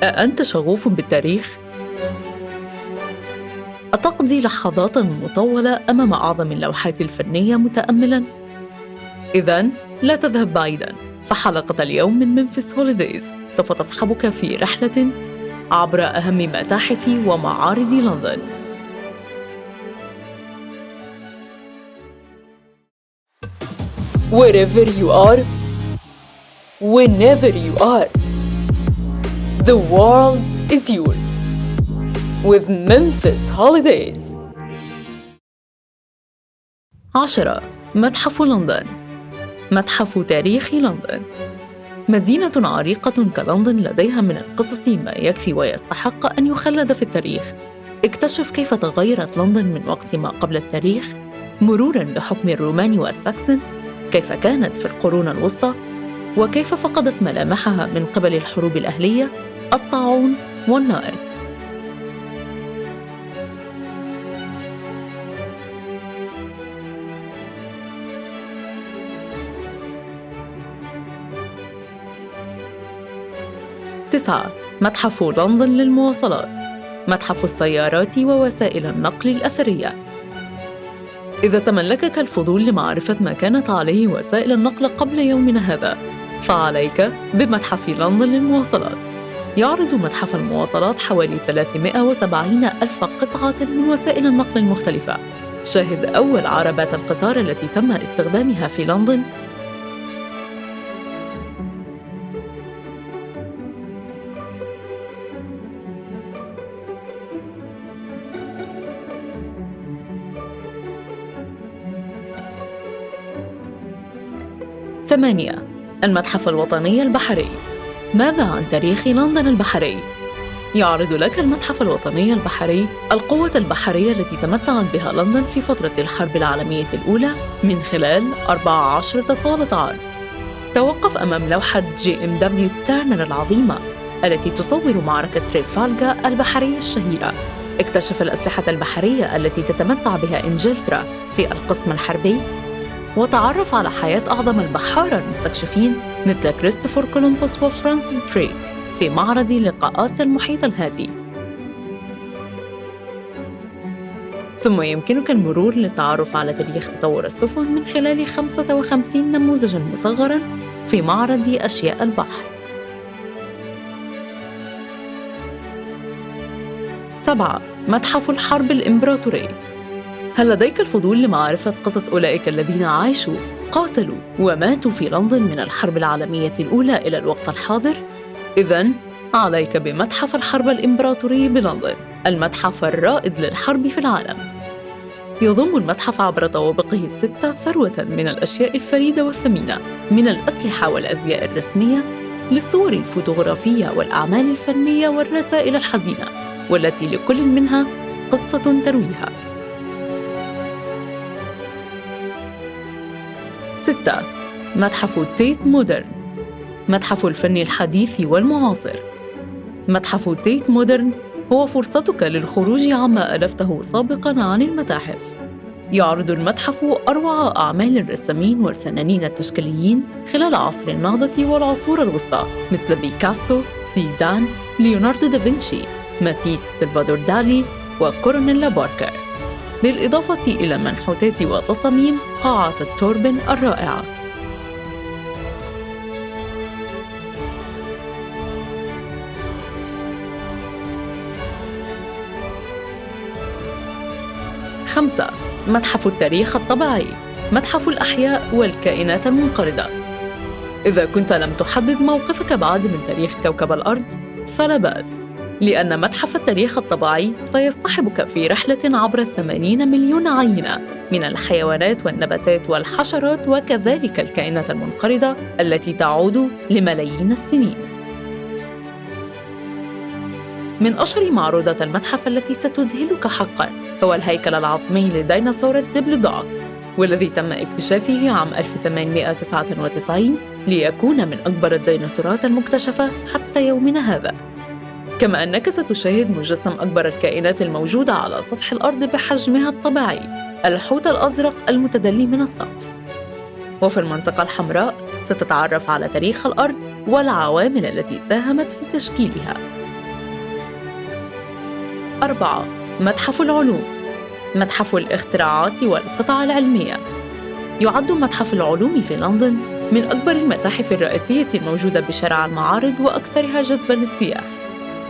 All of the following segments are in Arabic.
أأنت شغوف بالتاريخ؟ أتقضي لحظات مطولة أمام أعظم اللوحات الفنية متأملاً؟ إذن لا تذهب بعيداً، فحلقة اليوم من ممفيس هوليديز سوف تصحبك في رحلة عبر أهم متاحف ومعارض لندن. Wherever you are, whenever you are, the world is yours with Memphis Holidays. 10. متحف لندن. متحف تاريخ لندن. مدينة عريقة كلندن لديها من القصص ما يكفي ويستحق أن يخلد في التاريخ. اكتشف كيف تغيرت لندن من وقت ما قبل التاريخ مروراً بحكم الرومان والساكسون، كيف كانت في القرون الوسطى، وكيف فقدت ملامحها من قبل الحروب الأهلية، الطاعون والنار. تسعة. متحف لندن للمواصلات. متحف السيارات ووسائل النقل الأثرية. إذا تملكك الفضول لمعرفة ما كانت عليه وسائل النقل قبل يومنا هذا، فعليك بمتحف لندن للمواصلات. يعرض متحف المواصلات حوالي 370 ألف قطعة من وسائل النقل المختلفة. شاهد أول عربات القطار التي تم استخدامها في لندن. ثمانية. المتحف الوطني البحري. ماذا عن تاريخ لندن البحري؟ يعرض لك المتحف الوطني البحري القوة البحرية التي تمتعت بها لندن في فترة الحرب العالمية الأولى من خلال 14 صالة عرض. توقف أمام لوحة JMW تيرنر العظيمة التي تصور معركة تريفالغا البحرية الشهيرة. اكتشف الأسلحة البحرية التي تتمتع بها إنجلترا في القسم الحربي، وتعرف على حياة أعظم البحارة المستكشفين مثل كريستوفر كولومبوس وفرانسيس دريك في معرض لقاءات المحيط الهادي. ثم يمكنك المرور للتعرف على تاريخ تطور السفن من خلال 55 نموذجاً مصغراً في معرض أشياء البحر. 7. متحف الحرب الإمبراطوري. هل لديك الفضول لمعرفة قصص أولئك الذين عاشوا، قاتلوا وماتوا في لندن من الحرب العالمية الأولى إلى الوقت الحاضر؟ إذن عليك بمتحف الحرب الإمبراطوري بلندن، المتحف الرائد للحرب في العالم. يضم المتحف عبر طوابقه الستة ثروة من الأشياء الفريدة والثمينة، من الأسلحة والأزياء الرسمية للصور الفوتوغرافية والأعمال الفنية والرسائل الحزينة، والتي لكل منها قصة ترويها. 6. متحف تيت مودرن. متحف الفن الحديث والمعاصر. متحف تيت مودرن هو فرصتك للخروج عما ألفته سابقاً عن المتاحف. يعرض المتحف أروع أعمال الرسامين والفنانين التشكيليين خلال عصر النهضة والعصور الوسطى مثل بيكاسو، سيزان، ليوناردو دافنشي، ماتيس، سلفادور دالي وكورنيلا باركر، بالإضافة إلى منحوتات وتصاميم قاعة التوربن الرائعة. 5. متحف التاريخ الطبيعي. متحف الأحياء والكائنات المنقرضة. إذا كنت لم تحدد موقفك بعد من تاريخ كوكب الأرض فلا بأس، لأن متحف التاريخ الطبيعي سيصطحبك في رحلة عبر 80 مليون عينة من الحيوانات والنباتات والحشرات وكذلك الكائنات المنقرضة التي تعود لملايين السنين. من أشهر معروضات المتحف التي ستذهلك حقاً هو الهيكل العظمي لديناصور الدبلودوكس، والذي تم اكتشافه عام 1899 ليكون من أكبر الديناصورات المكتشفة حتى يومنا هذا. كما أنك ستشاهد مجسم أكبر الكائنات الموجودة على سطح الأرض بحجمها الطبيعي، الحوت الأزرق المتدلي من السقف. وفي المنطقة الحمراء ستتعرف على تاريخ الأرض والعوامل التي ساهمت في تشكيلها. 4. متحف العلوم. متحف الاختراعات والقطع العلمية. يعد متحف العلوم في لندن من أكبر المتاحف الرئيسية الموجودة بشارع المعارض وأكثرها جذباً للسياح.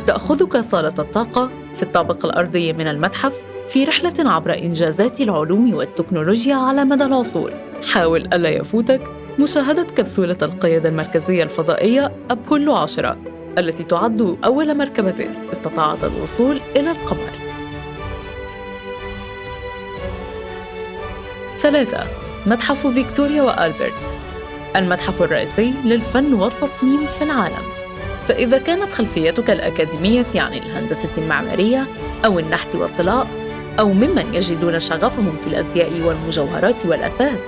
تأخذك صالة الطاقة في الطابق الأرضي من المتحف في رحلة عبر إنجازات العلوم والتكنولوجيا على مدى العصور. حاول ألا يفوتك مشاهدة كبسولة القيادة المركزية الفضائية أبولو 10 التي تعد أول مركبة استطاعت الوصول إلى القمر. 3. متحف فيكتوريا وألبرت، المتحف الرئيسي للفن والتصميم في العالم. فإذا كانت خلفيتك الأكاديمية يعني الهندسة المعمارية أو النحت والطلاء أو ممن يجدون شغفهم في الأزياء والمجوهرات والأثاث،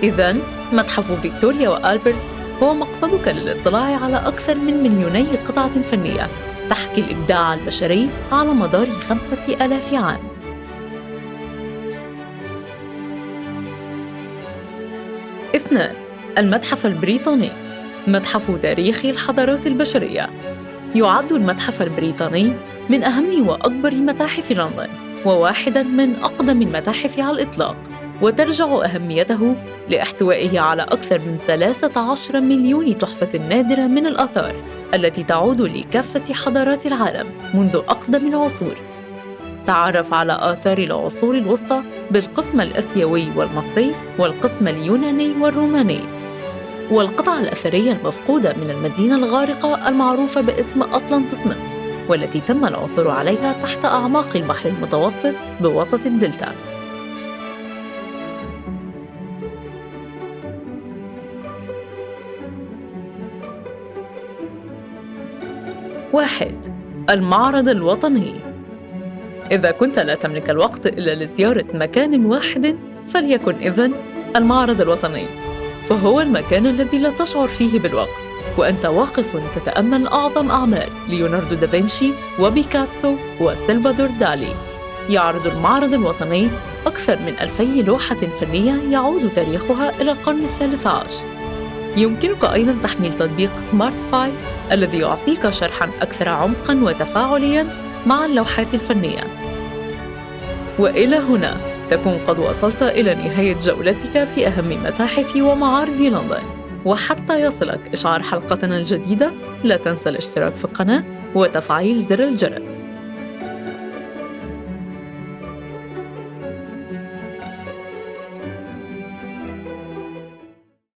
إذن متحف فيكتوريا وألبرت هو مقصدك للاطلاع على أكثر من 2,000,000 قطعة فنية تحكي الإبداع البشري على مدار 5,000 عام. 2. المتحف البريطاني، متحف تاريخ الحضارات البشرية. يعد المتحف البريطاني من أهم وأكبر متاحف لندن، وواحداً من أقدم المتاحف على الإطلاق، وترجع أهميته لاحتوائه على أكثر من 13 مليون تحفة نادرة من الآثار التي تعود لكافة حضارات العالم منذ أقدم العصور. تعرف على آثار العصور الوسطى بالقسم الآسيوي والمصري والقسم اليوناني والروماني، والقطع الأثرية المفقودة من المدينة الغارقة المعروفة باسم أطلانتس مصر، والتي تم العثور عليها تحت أعماق البحر المتوسط بوسط الدلتا. 1. المعرض الوطني. إذا كنت لا تملك الوقت إلا لزيارة مكان واحد فليكن إذن المعرض الوطني، فهو المكان الذي لا تشعر فيه بالوقت وأنت واقف تتأمل أعظم أعمال ليوناردو دافنشي وبيكاسو وسلفادور دالي. يعرض المعرض الوطني أكثر من 2000 لوحة فنية يعود تاريخها إلى القرن ال13. يمكنك أيضاً تحميل تطبيق سمارتفاي الذي يعطيك شرحاً أكثر عمقاً وتفاعلياً مع اللوحات الفنية. وإلى هنا تكون قد وصلت إلى نهاية جولتك في أهم متاحف ومعارض لندن. وحتى يصلك إشعار حلقتنا الجديدة لا تنسى الاشتراك في القناة وتفعيل زر الجرس.